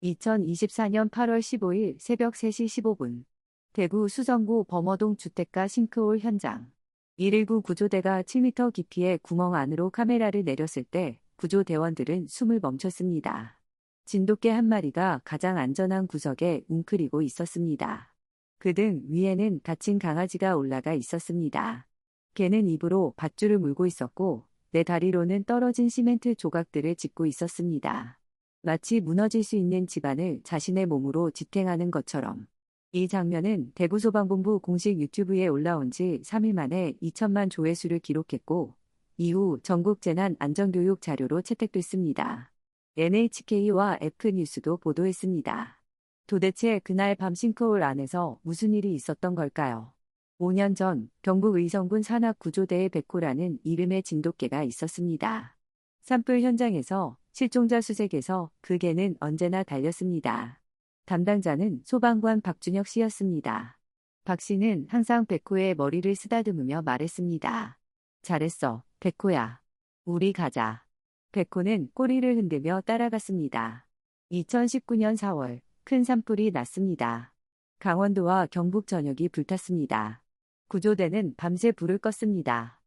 2024년 8월 15일 새벽 3시 15분 대구 수성구 범어동 주택가 싱크홀 현장 119 구조대가 7m 깊이의 구멍 안으로 카메라를 내렸을 때 구조대원들은 숨을 멈췄습니다. 진돗개 한 마리가 가장 안전한 구석에 웅크리고 있었습니다. 그 등 위에는 다친 강아지가 올라가 있었습니다. 개는 입으로 밧줄을 물고 있었고 네 다리로는 떨어진 시멘트 조각들을 짚고 있었습니다. 마치 무너질 수 있는 집안을 자신의 몸으로 지탱하는 것처럼. 이 장면은 대구소방본부 공식 유튜브에 올라온 지 3일 만에 2천만 조회수를 기록했고 이후 전국 재난 안전교육 자료로 채택됐습니다. NHK와 F뉴스도 보도했습니다. 도대체 그날 밤 싱크홀 안에서 무슨 일이 있었던 걸까요? 5년 전 경북 의성군 산악구조대의 백호라는 이름의 진돗개가 있었습니다. 산불 현장에서 실종자 수색에서 그 개는 언제나 달렸습니다. 담당자는 소방관 박준혁 씨였습니다. 박 씨는 항상 백호의 머리를 쓰다듬으며 말했습니다. 잘했어, 백호야. 우리 가자. 백호는 꼬리를 흔들며 따라갔습니다. 2019년 4월 큰 산불이 났습니다. 강원도와 경북 전역이 불탔습니다. 구조대는 밤새 불을 껐습니다.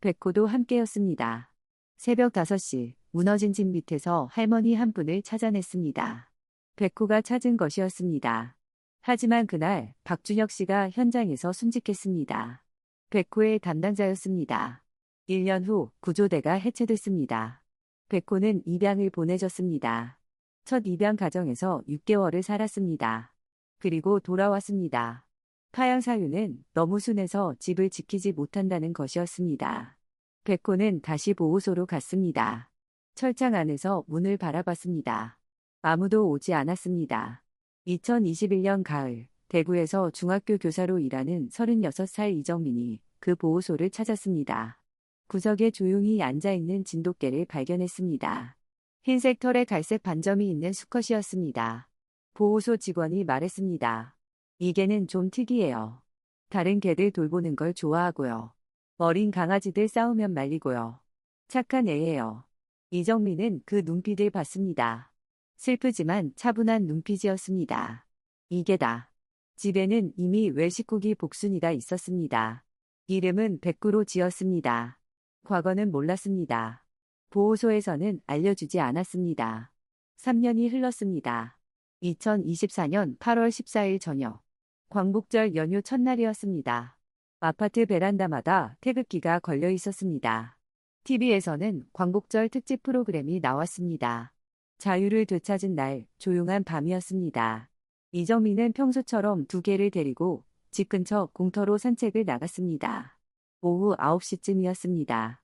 백호도 함께였습니다. 새벽 5시 무너진 집 밑에서 할머니 한 분을 찾아냈습니다. 백호가 찾은 것이었습니다. 하지만 그날 박준혁 씨가 현장에서 순직했습니다. 백호의 담당자였습니다. 1년 후 구조대가 해체됐습니다. 백호는 입양을 보내졌습니다. 첫 입양 가정에서 6개월을 살았습니다. 그리고 돌아왔습니다. 파양 사유는 너무 순해서 집을 지키지 못한다는 것이었습니다. 백호는 다시 보호소로 갔습니다. 철창 안에서 문을 바라봤습니다. 아무도 오지 않았습니다. 2021년 가을 대구에서 중학교 교사로 일하는 36살 이정민이 그 보호소를 찾았습니다. 구석에 조용히 앉아있는 진돗개를 발견했습니다. 흰색 털에 갈색 반점이 있는 수컷이었습니다. 보호소 직원이 말했습니다. 이 개는 좀 특이해요. 다른 개들 돌보는 걸 좋아하고요. 어린 강아지들 싸우면 말리고요. 착한 애예요. 이정민은 그 눈빛을 봤습니다. 슬프지만 차분한 눈빛이었습니다. 이게다. 집에는 이미 외식구기 복순이가 있었습니다. 이름은 백구로 지었습니다. 과거는 몰랐습니다. 보호소에서는 알려주지 않았습니다. 3년이 흘렀습니다. 2024년 8월 14일 저녁. 광복절 연휴 첫날이었습니다. 아파트 베란다마다 태극기가 걸려 있었습니다. TV에서는 광복절 특집 프로그램이 나왔습니다. 자유를 되찾은 날, 조용한 밤이었습니다. 이정민은 평소처럼 두 개를 데리고 집 근처 공터로 산책을 나갔습니다. 오후 9시쯤이었습니다.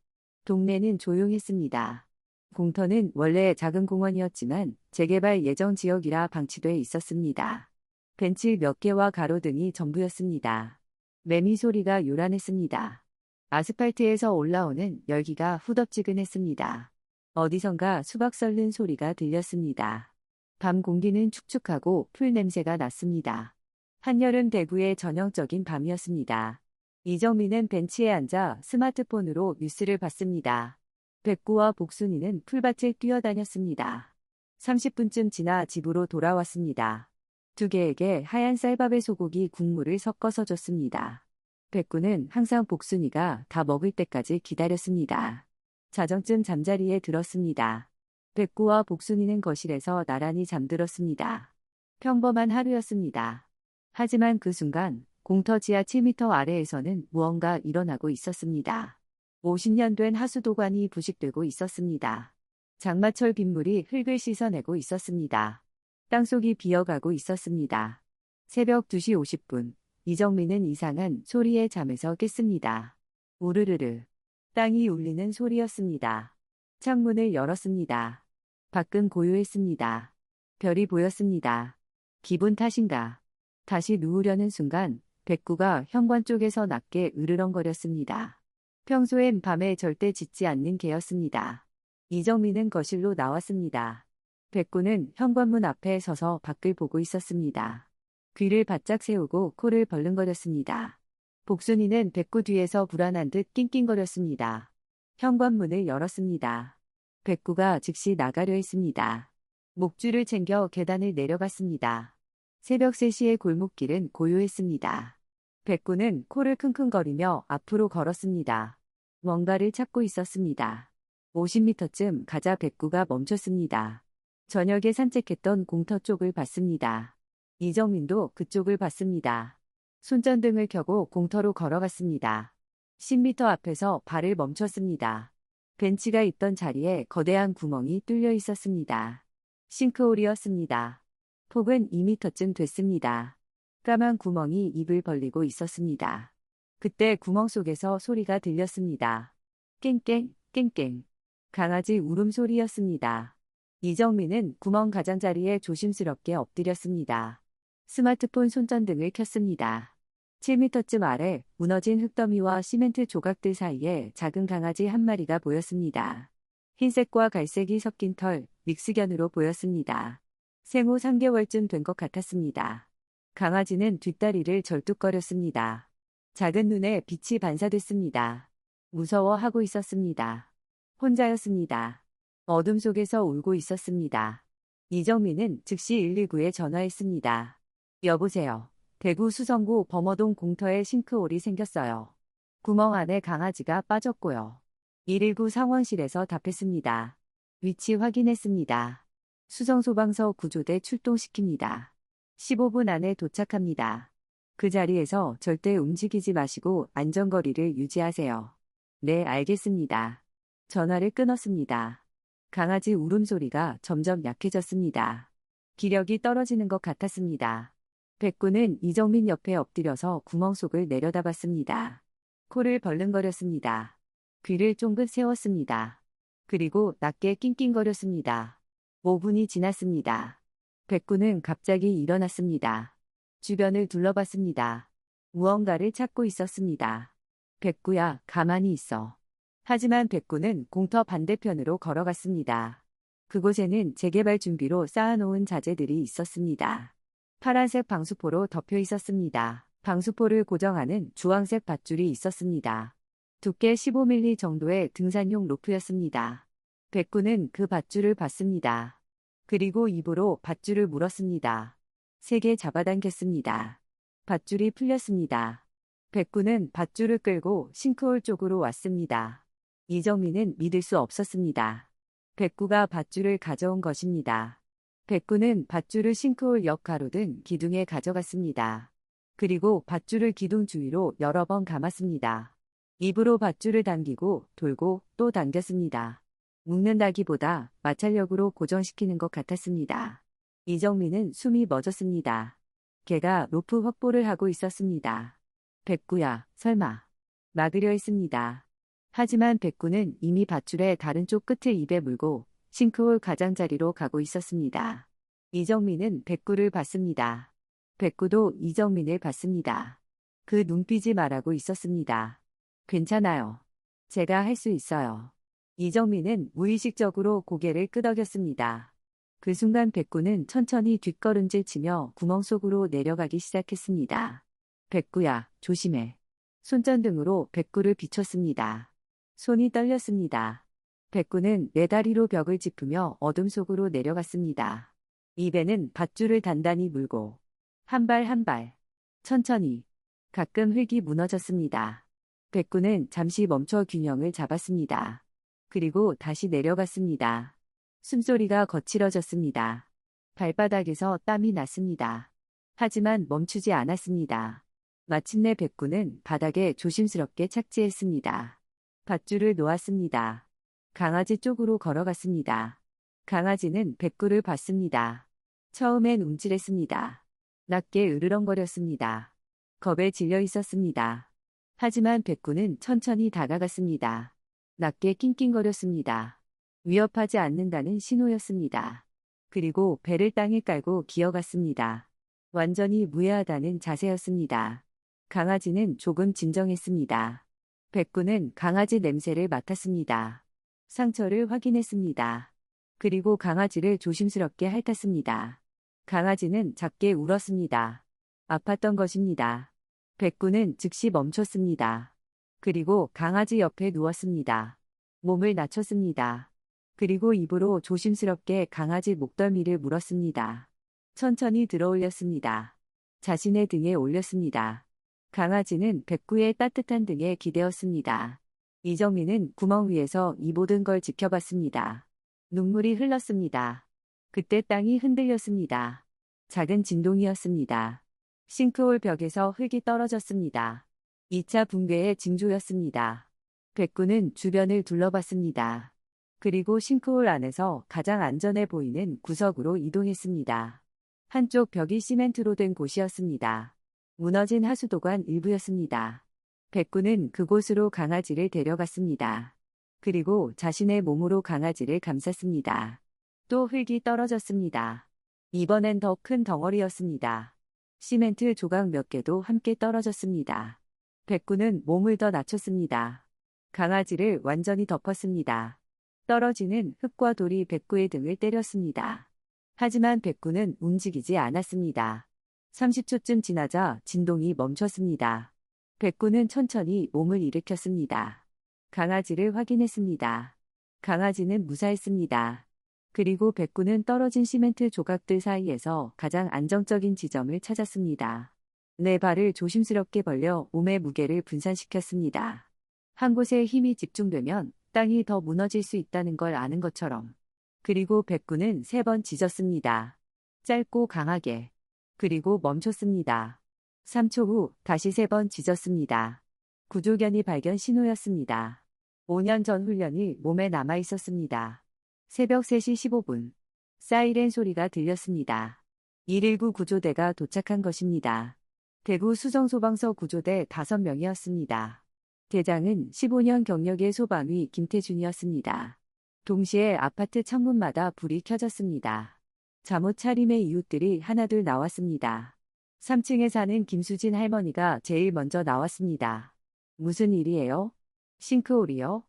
동네는 조용했습니다. 공터는 원래 작은 공원이었지만 재개발 예정 지역이라 방치돼 있었습니다. 벤치 몇 개와 가로등이 전부였습니다. 매미 소리가 요란했습니다. 아스팔트에서 올라오는 열기가 후덥지근했습니다. 어디선가 수박 썰는 소리가 들렸습니다. 밤 공기는 축축하고 풀 냄새가 났습니다. 한여름 대구의 전형적인 밤이었습니다. 이정민은 벤치에 앉아 스마트폰으로 뉴스를 봤습니다. 백구와 복순이는 풀밭을 뛰어다녔습니다. 30분쯤 지나 집으로 돌아왔습니다. 두 개에게 하얀 쌀밥에 소고기 국물을 섞어서 줬습니다. 백구는 항상 복순이가 다 먹을 때까지 기다렸습니다. 자정쯤 잠자리에 들었습니다. 백구와 복순이는 거실에서 나란히 잠들었습니다. 평범한 하루였습니다. 하지만 그 순간 공터 지하 7m 아래에서는 무언가 일어나고 있었습니다. 50년 된 하수도관이 부식되고 있었습니다. 장마철 빗물이 흙을 씻어내고 있었습니다. 땅속이 비어가고 있었습니다. 새벽 2시 50분, 이정민은 이상한 소리에 잠에서 깼습니다. 우르르르. 땅이 울리는 소리였습니다. 창문을 열었습니다. 밖은 고요했습니다. 별이 보였습니다. 기분 탓인가. 다시 누우려는 순간 백구가 현관 쪽에서 낮게 으르렁거렸습니다. 평소엔 밤에 절대 짖지 않는 개였습니다. 이정민은 거실로 나왔습니다. 백구는 현관문 앞에 서서 밖을 보고 있었습니다. 귀를 바짝 세우고 코를 벌른거렸습니다. 복순이는 백구 뒤에서 불안한 듯 낑낑거렸습니다. 현관문을 열었습니다. 백구가 즉시 나가려 했습니다. 목줄을 챙겨 계단을 내려갔습니다. 새벽 3시의 골목길은 고요했습니다. 백구는 코를 킁킁거리며 앞으로 걸었습니다. 뭔가를 찾고 있었습니다. 50m쯤 가자 백구가 멈췄습니다. 저녁에 산책했던 공터 쪽을 봤습니다. 이정민도 그쪽을 봤습니다. 손전등을 켜고 공터로 걸어갔습니다. 10m 앞에서 발을 멈췄습니다. 벤치가 있던 자리에 거대한 구멍이 뚫려 있었습니다. 싱크홀이었습니다. 폭은 2m쯤 됐습니다. 까만 구멍이 입을 벌리고 있었습니다. 그때 구멍 속에서 소리가 들렸습니다. 깽깽, 깽깽. 강아지 울음소리였습니다. 이정민은 구멍 가장자리에 조심스럽게 엎드렸습니다. 스마트폰 손전등을 켰습니다. 7m쯤 아래 무너진 흙더미와 시멘트 조각들 사이에 작은 강아지 한 마리가 보였습니다. 흰색과 갈색이 섞인 털, 믹스견으로 보였습니다. 생후 3개월쯤 된 것 같았습니다. 강아지는 뒷다리를 절뚝거렸습니다. 작은 눈에 빛이 반사됐습니다. 무서워하고 있었습니다. 혼자였습니다. 어둠 속에서 울고 있었습니다. 이정민은 즉시 119에 전화했습니다. 여보세요. 대구 수성구 범어동 공터에 싱크홀이 생겼어요. 구멍 안에 강아지가 빠졌고요. 119 상황실에서 답했습니다. 위치 확인했습니다. 수성소방서 구조대 출동시킵니다. 15분 안에 도착합니다. 그 자리에서 절대 움직이지 마시고 안전거리를 유지하세요. 네, 알겠습니다. 전화를 끊었습니다. 강아지 울음소리가 점점 약해졌습니다. 기력이 떨어지는 것 같았습니다. 백구는 이정민 옆에 엎드려서 구멍 속을 내려다봤습니다. 코를 벌른거렸습니다. 귀를 쫑긋 세웠습니다. 그리고 낮게 낑낑거렸습니다. 5분이 지났습니다. 백구는 갑자기 일어났습니다. 주변을 둘러봤습니다. 무언가를 찾고 있었습니다. 백구야, 가만히 있어. 하지만 백구는 공터 반대편으로 걸어갔습니다. 그곳에는 재개발 준비로 쌓아놓은 자재들이 있었습니다. 파란색 방수포로 덮여 있었습니다. 방수포를 고정하는 주황색 밧줄이 있었습니다. 두께 15mm 정도의 등산용 로프였습니다. 백구는 그 밧줄을 봤습니다. 그리고 입으로 밧줄을 물었습니다. 세게 잡아당겼습니다. 밧줄이 풀렸습니다. 백구는 밧줄을 끌고 싱크홀 쪽으로 왔습니다. 이정민은 믿을 수 없었습니다. 백구가 밧줄을 가져온 것입니다. 백구는 밧줄을 싱크홀 옆 가로등 기둥에 가져갔습니다. 그리고 밧줄을 기둥 주위로 여러 번 감았습니다. 입으로 밧줄을 당기고 돌고 또 당겼습니다. 묶는다기보다 마찰력으로 고정시키는 것 같았습니다. 이정민은 숨이 멎었습니다. 걔가 로프 확보를 하고 있었습니다. 백구야, 설마. 막으려 했습니다. 하지만 백구는 이미 밧줄의 다른 쪽 끝을 입에 물고 싱크홀 가장자리로 가고 있었습니다. 이정민은 백구를 봤습니다. 백구도 이정민을 봤습니다. 그 눈빛이 말하고 있었습니다. 괜찮아요. 제가 할 수 있어요. 이정민은 무의식적으로 고개를 끄덕였습니다. 그 순간 백구는 천천히 뒷걸음질 치며 구멍 속으로 내려가기 시작했습니다. 백구야, 조심해. 손전등으로 백구를 비췄습니다. 손이 떨렸습니다. 백구는 네 다리로 벽을 짚으며 어둠 속으로 내려갔습니다. 입에는 밧줄을 단단히 물고 한 발 한 발 천천히 가끔 흙이 무너졌습니다. 백구는 잠시 멈춰 균형을 잡았습니다. 그리고 다시 내려갔습니다. 숨소리가 거칠어졌습니다. 발바닥에서 땀이 났습니다. 하지만 멈추지 않았습니다. 마침내 백구는 바닥에 조심스럽게 착지했습니다. 밧줄을 놓았습니다. 강아지 쪽으로 걸어갔습니다. 강아지는 백구를 봤습니다. 처음엔 움찔했습니다. 낮게 으르렁거렸습니다. 겁에 질려 있었습니다. 하지만 백구는 천천히 다가갔습니다. 낮게 낑낑거렸습니다. 위협하지 않는다는 신호였습니다. 그리고 배를 땅에 깔고 기어갔습니다. 완전히 무해하다는 자세였습니다. 강아지는 조금 진정했습니다. 백구는 강아지 냄새를 맡았습니다. 상처를 확인했습니다. 그리고 강아지를 조심스럽게 핥았습니다. 강아지는 작게 울었습니다. 아팠던 것입니다. 백구는 즉시 멈췄습니다. 그리고 강아지 옆에 누웠습니다. 몸을 낮췄습니다. 그리고 입으로 조심스럽게 강아지 목덜미를 물었습니다. 천천히 들어올렸습니다. 자신의 등에 올렸습니다. 강아지는 백구의 따뜻한 등에 기대었습니다. 이정민은 구멍 위에서 이 모든 걸 지켜봤습니다. 눈물이 흘렀습니다. 그때 땅이 흔들렸습니다. 작은 진동이었습니다. 싱크홀 벽에서 흙이 떨어졌습니다. 2차 붕괴의 징조였습니다. 백구는 주변을 둘러봤습니다. 그리고 싱크홀 안에서 가장 안전해 보이는 구석으로 이동했습니다. 한쪽 벽이 시멘트로 된 곳이었습니다. 무너진 하수도관 일부였습니다. 백구는 그곳으로 강아지를 데려갔습니다. 그리고 자신의 몸으로 강아지를 감쌌습니다. 또 흙이 떨어졌습니다. 이번엔 더 큰 덩어리였습니다. 시멘트 조각 몇 개도 함께 떨어졌습니다. 백구는 몸을 더 낮췄습니다. 강아지를 완전히 덮었습니다. 떨어지는 흙과 돌이 백구의 등을 때렸습니다. 하지만 백구는 움직이지 않았습니다. 30초쯤 지나자 진동이 멈췄습니다. 백구는 천천히 몸을 일으켰습니다. 강아지를 확인했습니다. 강아지는 무사했습니다. 그리고 백구는 떨어진 시멘트 조각들 사이에서 가장 안정적인 지점을 찾았습니다. 네 발을 조심스럽게 벌려 몸의 무게를 분산시켰습니다. 한 곳에 힘이 집중되면 땅이 더 무너질 수 있다는 걸 아는 것처럼. 그리고 백구는 3번 짖었습니다. 짧고 강하게. 그리고 멈췄습니다. 3초 후 다시 3번 짖었습니다. 구조견이 발견 신호였습니다. 5년 전 훈련이 몸에 남아 있었습니다. 새벽 3시 15분. 사이렌 소리가 들렸습니다. 119 구조대가 도착한 것입니다. 대구 수정소방서 구조대 5명이었습니다. 대장은 15년 경력의 소방위 김태준이었습니다. 동시에 아파트 창문마다 불이 켜졌습니다. 잠옷 차림의 이웃들이 하나둘 나왔습니다. 3층에 사는 김수진 할머니가 제일 먼저 나왔습니다. 무슨 일이에요? 싱크홀이요?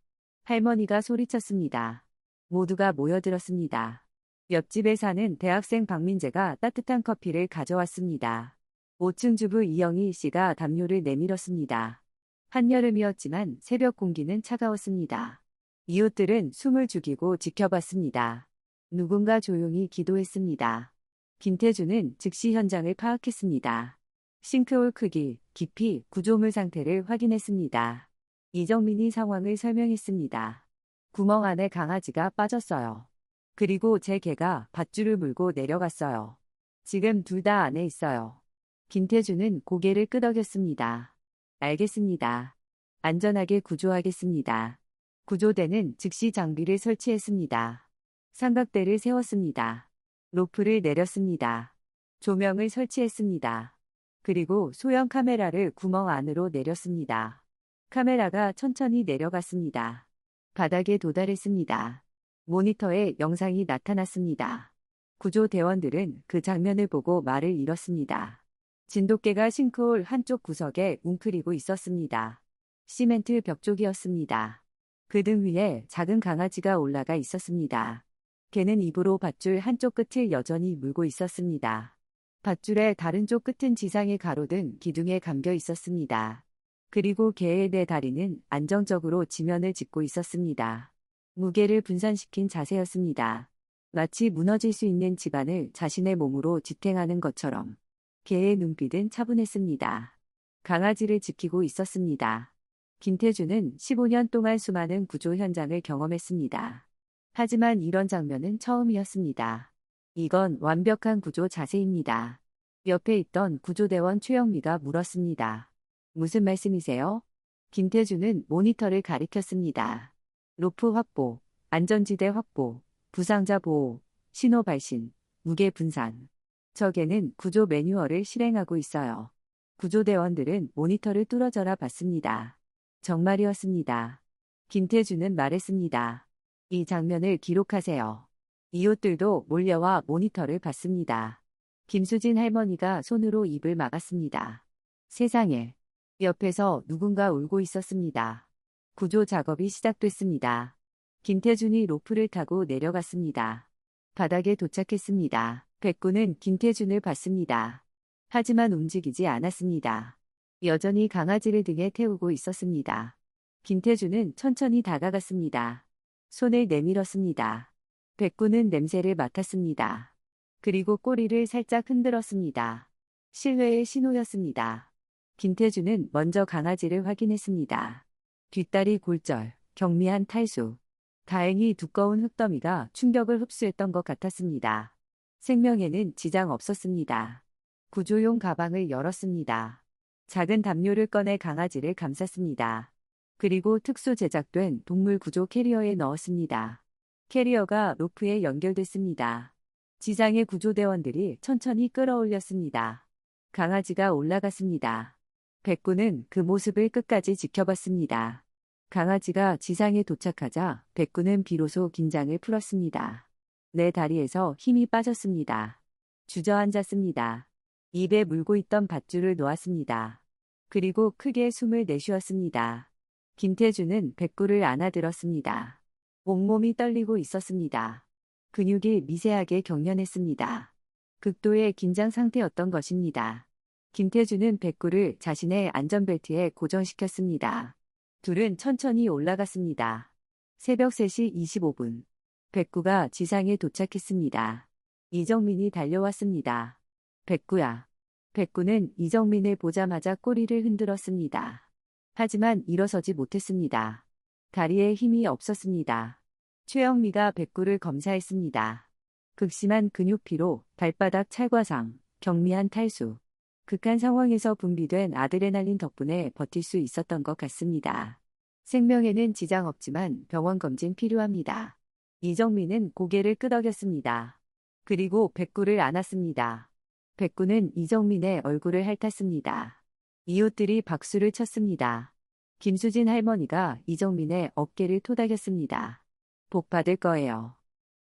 할머니가 소리쳤습니다. 모두가 모여들었습니다. 옆집에 사는 대학생 박민재가 따뜻한 커피를 가져왔습니다. 5층 주부 이영희 씨가 담요를 내밀었습니다. 한여름이었지만 새벽 공기는 차가웠습니다. 이웃들은 숨을 죽이고 지켜봤습니다. 누군가 조용히 기도했습니다. 김태준은 즉시 현장을 파악했습니다. 싱크홀 크기, 깊이, 구조물 상태를 확인했습니다. 이정민이 상황을 설명했습니다. 구멍 안에 강아지가 빠졌어요. 그리고 제 개가 밧줄을 물고 내려갔어요. 지금 둘 다 안에 있어요. 김태준은 고개를 끄덕였습니다. 알겠습니다. 안전하게 구조하겠습니다. 구조대는 즉시 장비를 설치했습니다. 삼각대를 세웠습니다. 로프를 내렸습니다. 조명을 설치했습니다. 그리고 소형 카메라를 구멍 안으로 내렸습니다. 카메라가 천천히 내려갔습니다. 바닥에 도달했습니다. 모니터에 영상이 나타났습니다. 구조대원들은 그 장면을 보고 말을 잃었습니다. 진돗개가 싱크홀 한쪽 구석에 웅크리고 있었습니다. 시멘트 벽 쪽이었습니다. 그 등 위에 작은 강아지가 올라가 있었습니다. 개는 입으로 밧줄 한쪽 끝을 여전히 물고 있었습니다. 밧줄의 다른 쪽 끝은 지상에 가로등 기둥에 감겨 있었습니다. 그리고 개의 네 다리는 안정적으로 지면을 짚고 있었습니다. 무게를 분산시킨 자세였습니다. 마치 무너질 수 있는 집안을 자신의 몸으로 지탱하는 것처럼. 개의 눈빛은 차분했습니다. 강아지를 지키고 있었습니다. 김태준은 15년 동안 수많은 구조 현장을 경험했습니다. 하지만 이런 장면은 처음이었습니다. 이건 완벽한 구조 자세입니다. 옆에 있던 구조대원 최영미가 물었습니다. 무슨 말씀이세요? 김태준은 모니터를 가리켰습니다. 로프 확보, 안전지대 확보, 부상자 보호, 신호 발신, 무게 분산. 적에는 구조 매뉴얼을 실행하고 있어요. 구조대원들은 모니터를 뚫어져라 봤습니다. 정말이었습니다. 김태준은 말했습니다. 이 장면을 기록하세요. 이웃들도 몰려와 모니터를 봤습니다. 김수진 할머니가 손으로 입을 막았습니다. 세상에. 옆에서 누군가 울고 있었습니다. 구조 작업이 시작됐습니다. 김태준이 로프를 타고 내려갔습니다. 바닥에 도착했습니다. 백구는 김태준을 봤습니다. 하지만 움직이지 않았습니다. 여전히 강아지를 등에 태우고 있었습니다. 김태준은 천천히 다가갔습니다. 손을 내밀었습니다. 백구는 냄새를 맡았습니다. 그리고 꼬리를 살짝 흔들었습니다. 신뢰의 신호였습니다. 김태주는 먼저 강아지를 확인했습니다. 뒷다리 골절, 경미한 탈수. 다행히 두꺼운 흙더미가 충격을 흡수했던 것 같았습니다. 생명에는 지장 없었습니다. 구조용 가방을 열었습니다. 작은 담요를 꺼내 강아지를 감쌌습니다. 그리고 특수 제작된 동물 구조 캐리어에 넣었습니다. 캐리어가 로프에 연결됐습니다. 지상의 구조대원들이 천천히 끌어올렸습니다. 강아지가 올라갔습니다. 백구는 그 모습을 끝까지 지켜봤습니다. 강아지가 지상에 도착하자 백구는 비로소 긴장을 풀었습니다. 내 다리에서 힘이 빠졌습니다. 주저앉았습니다. 입에 물고 있던 밧줄을 놓았습니다. 그리고 크게 숨을 내쉬었습니다. 김태주는 백구를 안아들었습니다. 온몸이 떨리고 있었습니다. 근육이 미세하게 경련했습니다. 극도의 긴장 상태였던 것입니다. 김태주는 백구를 자신의 안전벨트에 고정시켰습니다. 둘은 천천히 올라갔습니다. 새벽 3시 25분. 백구가 지상에 도착했습니다. 이정민이 달려왔습니다. 백구야. 백구는 이정민을 보자마자 꼬리를 흔들었습니다. 하지만 일어서지 못했습니다. 다리에 힘이 없었습니다. 최영미가 백구를 검사했습니다. 극심한 근육피로, 발바닥 찰과상, 경미한 탈수. 극한 상황에서 분비된 아드레날린 덕분에 버틸 수 있었던 것 같습니다. 생명에는 지장 없지만 병원 검진 필요합니다. 이정민은 고개를 끄덕였습니다. 그리고 백구를 안았습니다. 백구는 이정민의 얼굴을 핥았습니다. 이웃들이 박수를 쳤습니다. 김수진 할머니가 이정민의 어깨를 토닥였습니다. 복 받을 거예요.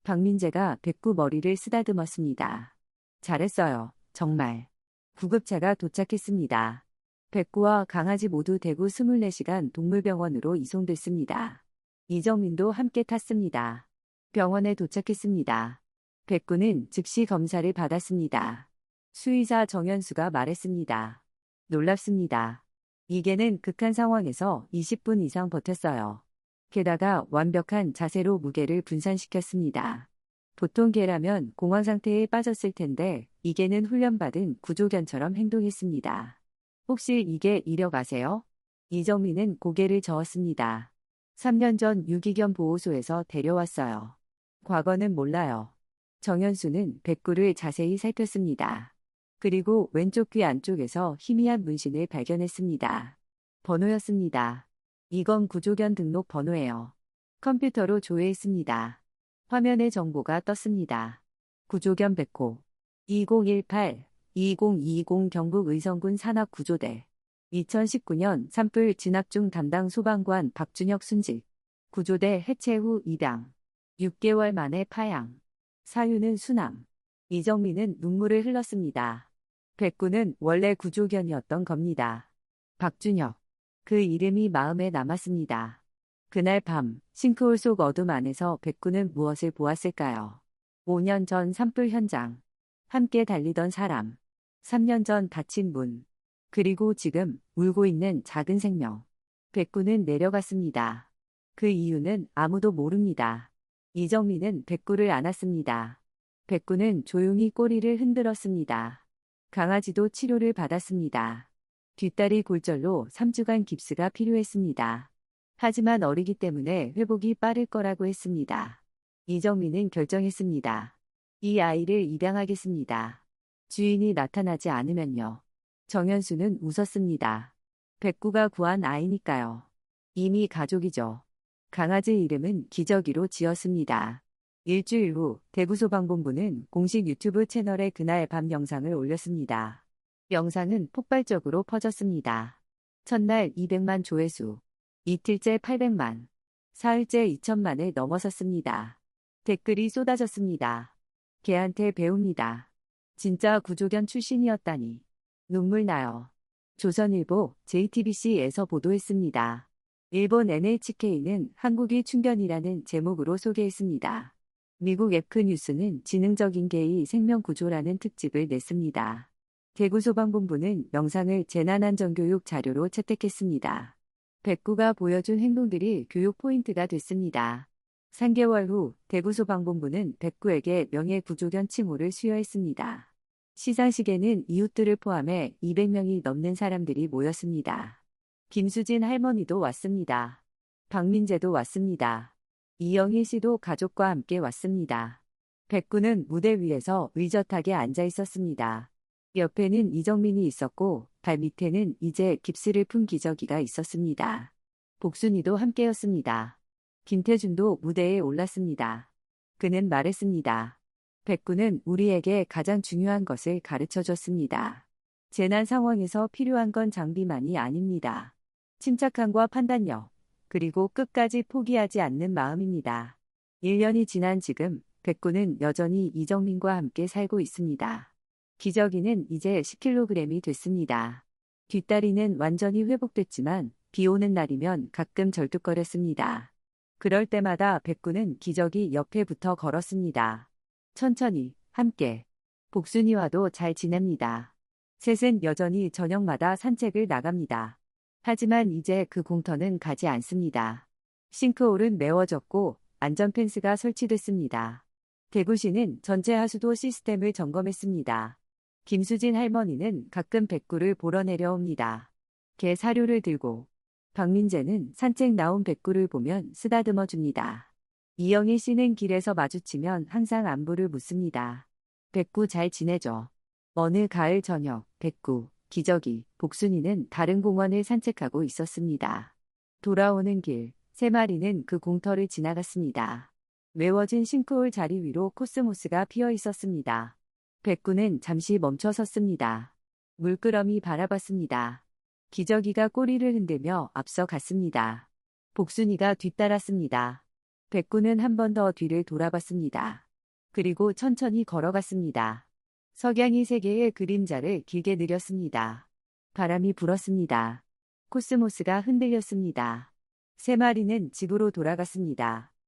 박민재가 백구 머리를 쓰다듬었습니다. 잘했어요. 정말. 구급차가 도착했습니다. 백구와 강아지 모두 대구 24시간 동물병원으로 이송됐습니다. 이정민도 함께 탔습니다. 병원에 도착했습니다. 백구는 즉시 검사를 받았습니다. 수의사 정현수가 말했습니다. 놀랍습니다. 이게는 극한 상황에서 20분 이상 버텼어요. 게다가 완벽한 자세로 무게를 분산시켰습니다. 보통 개라면 공황 상태에 빠졌을 텐데 이게는 훈련받은 구조견처럼 행동했습니다. 혹시 이게 이력 아세요? 이정민은 고개를 저었습니다. 3년 전 유기견 보호소에서 데려왔어요. 과거는 몰라요. 정현수는 백구를 자세히 살폈습니다. 그리고 왼쪽 귀 안쪽에서 희미한 문신을 발견했습니다. 번호였습니다. 이건 구조견 등록 번호예요. 컴퓨터로 조회했습니다. 화면에 정보가 떴습니다. 구조견 백호 2018-2020 경북 의성군 산악구조대 2019년 산불 진압 중 담당 소방관 박준혁 순직 구조대 해체 후 입양 6개월 만에 파양 사유는 순항 이정민은 눈물을 흘렸습니다. 백구는 원래 구조견이었던 겁니다. 박준혁 그 이름이 마음에 남았습니다. 그날 밤 싱크홀 속 어둠 안에서 백구는 무엇을 보았을까요? 5년 전 산불 현장, 함께 달리던 사람, 3년 전 닫힌 문, 그리고 지금 울고 있는 작은 생명. 백구는 내려갔습니다. 그 이유는 아무도 모릅니다. 이정민은 백구를 안았습니다. 백구는 조용히 꼬리를 흔들었습니다. 강아지도 치료를 받았습니다. 뒷다리 골절로 3주간 깁스가 필요했습니다. 하지만 어리기 때문에 회복이 빠를 거라고 했습니다. 이정민은 결정했습니다. 이 아이를 입양하겠습니다. 주인이 나타나지 않으면요. 정현수는 웃었습니다. 백구가 구한 아이니까요. 이미 가족이죠. 강아지 이름은 기저귀로 지었습니다. 일주일 후 대구소방본부는 공식 유튜브 채널에 그날 밤 영상을 올렸습니다. 영상은 폭발적으로 퍼졌습니다. 첫날 200만 조회수, 이틀째 800만, 사흘째 2천만을 넘어섰습니다. 댓글이 쏟아졌습니다. 걔한테 배웁니다. 진짜 구조견 출신이었다니. 눈물 나요. 조선일보, JTBC에서 보도했습니다. 일본 NHK는 한국이 충견이라는 제목으로 소개했습니다. 미국 앱크뉴스는 지능적인 개의 생명구조라는 특집을 냈습니다. 대구소방본부는 영상을 재난안전교육 자료로 채택했습니다. 백구가 보여준 행동들이 교육 포인트가 됐습니다. 3개월 후 대구 소방본부는 백구에게 명예구조견 칭호를 수여했습니다. 시상식에는 이웃들을 포함해 200명이 넘는 사람들이 모였습니다. 김수진 할머니도 왔습니다. 박민재도 왔습니다. 이영희 씨도 가족과 함께 왔습니다. 백구는 무대 위에서 의젓하게 앉아 있었습니다. 옆에는 이정민이 있었고 발 밑에는 이제 깁스를 푼 기저귀가 있었습니다. 복순이도 함께였습니다. 김태준도 무대에 올랐습니다. 그는 말했습니다. 백구는 우리에게 가장 중요한 것을 가르쳐 줬습니다. 재난 상황에서 필요한 건 장비만이 아닙니다. 침착함과 판단력, 그리고 끝까지 포기하지 않는 마음입니다. 1년이 지난 지금 백구는 여전히 이정민과 함께 살고 있습니다. 기저귀는 이제 10kg이 됐습니다. 뒷다리는 완전히 회복됐지만 비 오는 날이면 가끔 절뚝거렸습니다. 그럴 때마다 백구는 기저귀 옆에 붙어 걸었습니다. 천천히, 함께. 복순이와도 잘 지냅니다. 셋은 여전히 저녁마다 산책을 나갑니다. 하지만 이제 그 공터는 가지 않습니다. 싱크홀은 메워졌고 안전펜스가 설치됐습니다. 대구시는 전체 하수도 시스템을 점검했습니다. 김수진 할머니는 가끔 백구를 보러 내려옵니다. 개 사료를 들고. 박민재는 산책 나온 백구를 보면 쓰다듬어 줍니다. 이영희 씨는 길에서 마주치면 항상 안부를 묻습니다. 백구 잘 지내죠? 어느 가을 저녁, 백구, 기저귀, 복순이는 다른 공원을 산책하고 있었습니다. 돌아오는 길, 3마리는 그 공터를 지나갔습니다. 메워진 싱크홀 자리 위로 코스모스가 피어 있었습니다. 백구는 잠시 멈춰 섰습니다. 물끄러미 바라봤습니다. 기저귀가 꼬리를 흔들며 앞서 갔습니다. 복순이가 뒤따랐습니다. 백구는 한 번 더 뒤를 돌아봤습니다. 그리고 천천히 걸어갔습니다. 석양이 3개의 그림자를 길게 느렸습니다. 바람이 불었습니다. 코스모스가 흔들렸습니다. 3마리는 집으로 돌아갔습니다.